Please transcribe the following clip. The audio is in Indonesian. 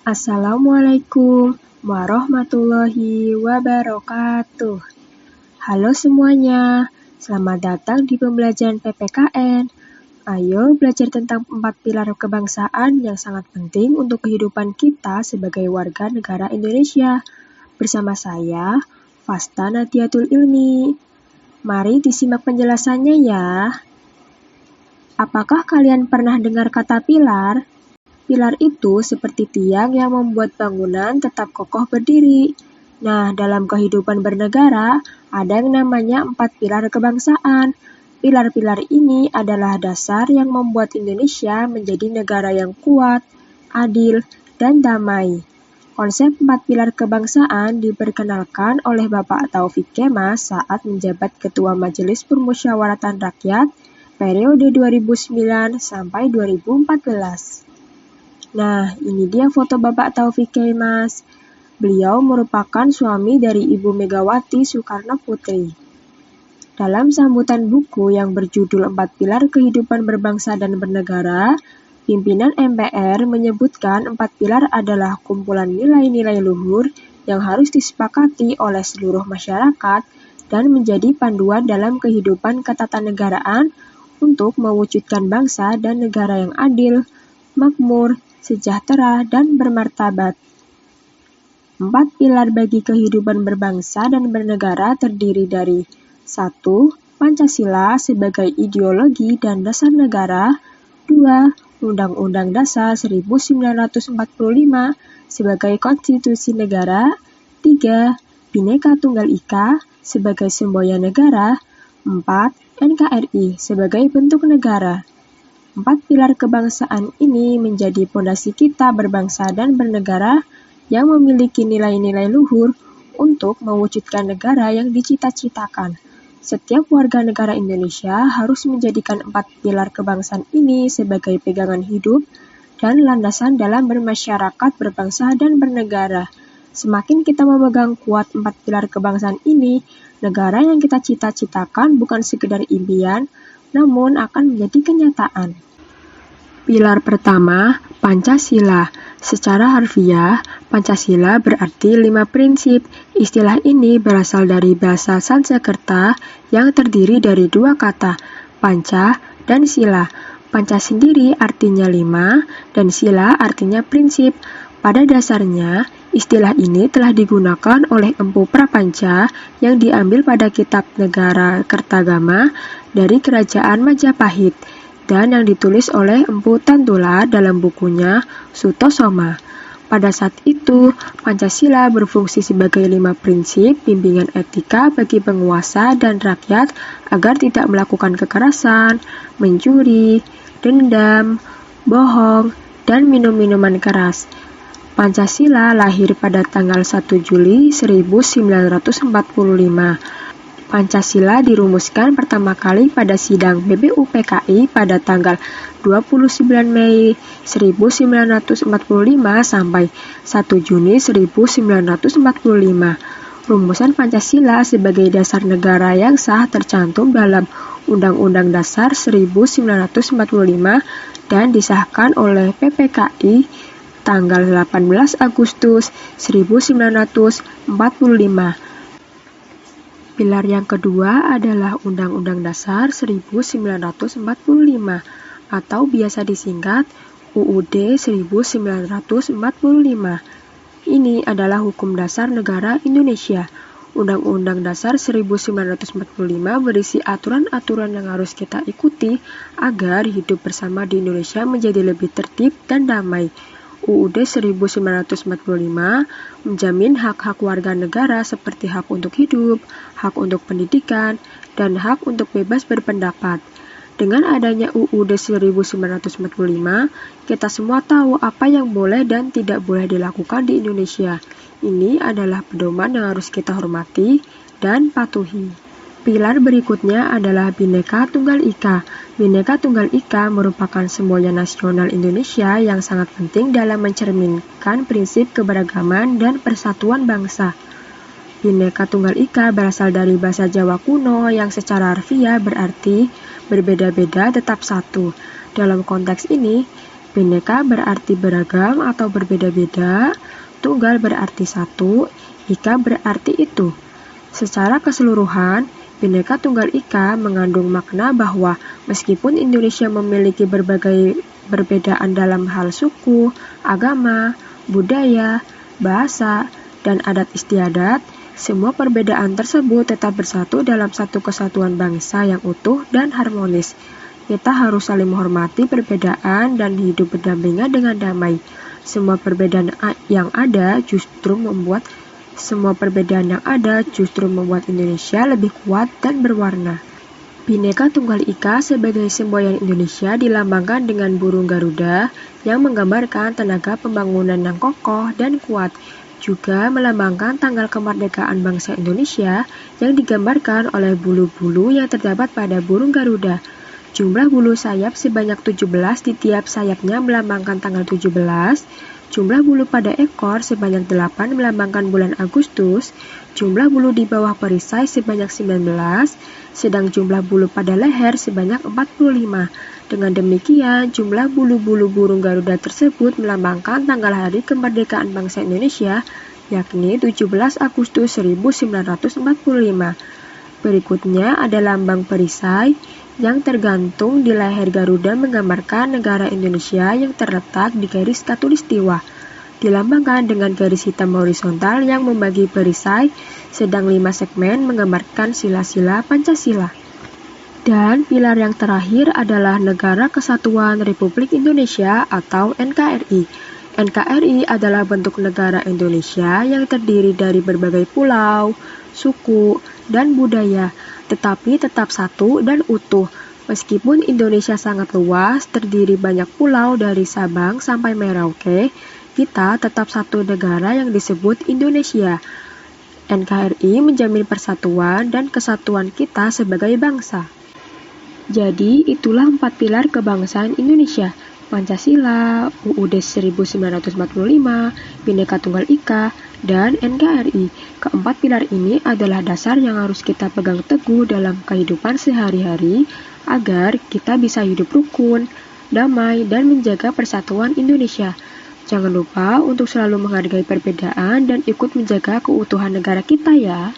Assalamualaikum warahmatullahi wabarakatuh. Halo semuanya, selamat datang di pembelajaran PPKN. Ayo belajar tentang 4 pilar kebangsaan yang sangat penting untuk kehidupan kita sebagai warga negara Indonesia. Bersama saya, Fasta Nadiatul Ilmi. Mari disimak penjelasannya ya. Apakah kalian pernah dengar kata pilar? Pilar itu seperti tiang yang membuat bangunan tetap kokoh berdiri. Nah, dalam kehidupan bernegara, ada yang namanya 4 pilar kebangsaan. Pilar-pilar ini adalah dasar yang membuat Indonesia menjadi negara yang kuat, adil, dan damai. Konsep 4 pilar kebangsaan diperkenalkan oleh Bapak Taufik Kemas saat menjabat Ketua Majelis Permusyawaratan Rakyat periode 2009 sampai 2014. Nah, ini dia foto Bapak Taufik Kemas. Beliau merupakan suami dari Ibu Megawati Soekarno Putri. Dalam sambutan buku yang berjudul 4 Pilar Kehidupan Berbangsa dan Bernegara, pimpinan MPR menyebutkan 4 pilar adalah kumpulan nilai-nilai luhur yang harus disepakati oleh seluruh masyarakat dan menjadi panduan dalam kehidupan ketatanegaraan untuk mewujudkan bangsa dan negara yang adil, makmur, sejahtera, dan bermartabat. 4 pilar bagi kehidupan berbangsa dan bernegara terdiri dari 1. Pancasila sebagai ideologi dan dasar negara. 2. Undang-Undang Dasar 1945 sebagai konstitusi negara. 3. Bhinneka Tunggal Ika sebagai semboyan negara. 4. NKRI sebagai bentuk negara. 4 pilar kebangsaan ini menjadi fondasi kita berbangsa dan bernegara yang memiliki nilai-nilai luhur untuk mewujudkan negara yang dicita-citakan. Setiap warga negara Indonesia harus menjadikan 4 pilar kebangsaan ini sebagai pegangan hidup dan landasan dalam bermasyarakat, berbangsa, dan bernegara. Semakin kita memegang kuat 4 pilar kebangsaan ini, negara yang kita cita-citakan bukan sekedar impian, namun akan menjadi kenyataan. Pilar pertama, Pancasila. Secara harfiah, Pancasila berarti 5 prinsip. Istilah ini berasal dari bahasa Sanskerta yang terdiri dari 2 kata, panca dan sila. Panca sendiri artinya 5 dan sila artinya prinsip. Pada dasarnya, istilah ini telah digunakan oleh Empu Prapanca yang diambil pada kitab Negara Kertagama dari Kerajaan Majapahit dan yang ditulis oleh Empu Tantula dalam bukunya Sutosoma. Pada saat itu, Pancasila berfungsi sebagai 5 prinsip bimbingan etika bagi penguasa dan rakyat agar tidak melakukan kekerasan, mencuri, dendam, bohong, dan minum-minuman keras. Pancasila lahir pada tanggal 1 Juli 1945. Pancasila dirumuskan pertama kali pada sidang BBUPKI pada tanggal 29 Mei 1945 sampai 1 Juni 1945. Rumusan Pancasila sebagai dasar negara yang sah tercantum dalam Undang-Undang Dasar 1945 dan disahkan oleh PPKI tanggal 18 Agustus 1945. Pilar yang kedua adalah Undang-Undang Dasar 1945 atau biasa disingkat UUD 1945. Ini adalah hukum dasar negara Indonesia. Undang-Undang Dasar 1945 berisi aturan-aturan yang harus kita ikuti agar hidup bersama di Indonesia menjadi lebih tertib dan damai. UUD 1945 menjamin hak-hak warga negara seperti hak untuk hidup, hak untuk pendidikan, dan hak untuk bebas berpendapat. Dengan adanya UUD 1945, kita semua tahu apa yang boleh dan tidak boleh dilakukan di Indonesia. Ini adalah pedoman yang harus kita hormati dan patuhi. Pilar berikutnya adalah Bhinneka Tunggal Ika. Bhinneka Tunggal Ika merupakan semboyan nasional Indonesia yang sangat penting dalam mencerminkan prinsip keberagaman dan persatuan bangsa. Bhinneka Tunggal Ika berasal dari bahasa Jawa kuno yang secara harfiah berarti berbeda-beda tetap satu. Dalam konteks ini, Bhinneka berarti beragam atau berbeda-beda, tunggal berarti satu, ika berarti itu. Secara keseluruhan, Bhinneka Tunggal Ika mengandung makna bahwa meskipun Indonesia memiliki berbagai perbedaan dalam hal suku, agama, budaya, bahasa, dan adat istiadat, semua perbedaan tersebut tetap bersatu dalam satu kesatuan bangsa yang utuh dan harmonis. Kita harus saling menghormati perbedaan dan hidup berdampingan dengan damai. Semua perbedaan yang ada justru membuat Indonesia lebih kuat dan berwarna. Bhinneka Tunggal Ika sebagai semboyan Indonesia dilambangkan dengan burung Garuda yang menggambarkan tenaga pembangunan yang kokoh dan kuat. Juga melambangkan tanggal kemerdekaan bangsa Indonesia yang digambarkan oleh bulu-bulu yang terdapat pada burung Garuda. Jumlah bulu sayap sebanyak 17 di tiap sayapnya melambangkan tanggal 17. Jumlah bulu pada ekor sebanyak 8 melambangkan bulan Agustus. Jumlah bulu di bawah perisai sebanyak 19, sedang jumlah bulu pada leher sebanyak 45. Dengan demikian, jumlah bulu-bulu burung Garuda tersebut melambangkan tanggal hari kemerdekaan bangsa Indonesia, yakni 17 Agustus 1945. Berikutnya ada lambang perisai yang tergantung di leher Garuda menggambarkan negara Indonesia yang terletak di garis khatulistiwa. Dilambangkan dengan garis hitam horizontal yang membagi perisai, sedang 5 segmen menggambarkan sila-sila Pancasila. Dan pilar yang terakhir adalah Negara Kesatuan Republik Indonesia atau NKRI. NKRI adalah bentuk negara Indonesia yang terdiri dari berbagai pulau, suku, dan budaya, tetapi tetap satu dan utuh. Meskipun Indonesia sangat luas, terdiri banyak pulau dari Sabang sampai Merauke, kita tetap satu negara yang disebut Indonesia. NKRI menjamin persatuan dan kesatuan kita sebagai bangsa. Jadi, itulah 4 pilar kebangsaan Indonesia. Pancasila, UUD 1945, Bhinneka Tunggal Ika, dan NKRI. Keempat pilar ini adalah dasar yang harus kita pegang teguh dalam kehidupan sehari-hari agar kita bisa hidup rukun, damai, dan menjaga persatuan Indonesia. Jangan lupa untuk selalu menghargai perbedaan dan ikut menjaga keutuhan negara kita ya.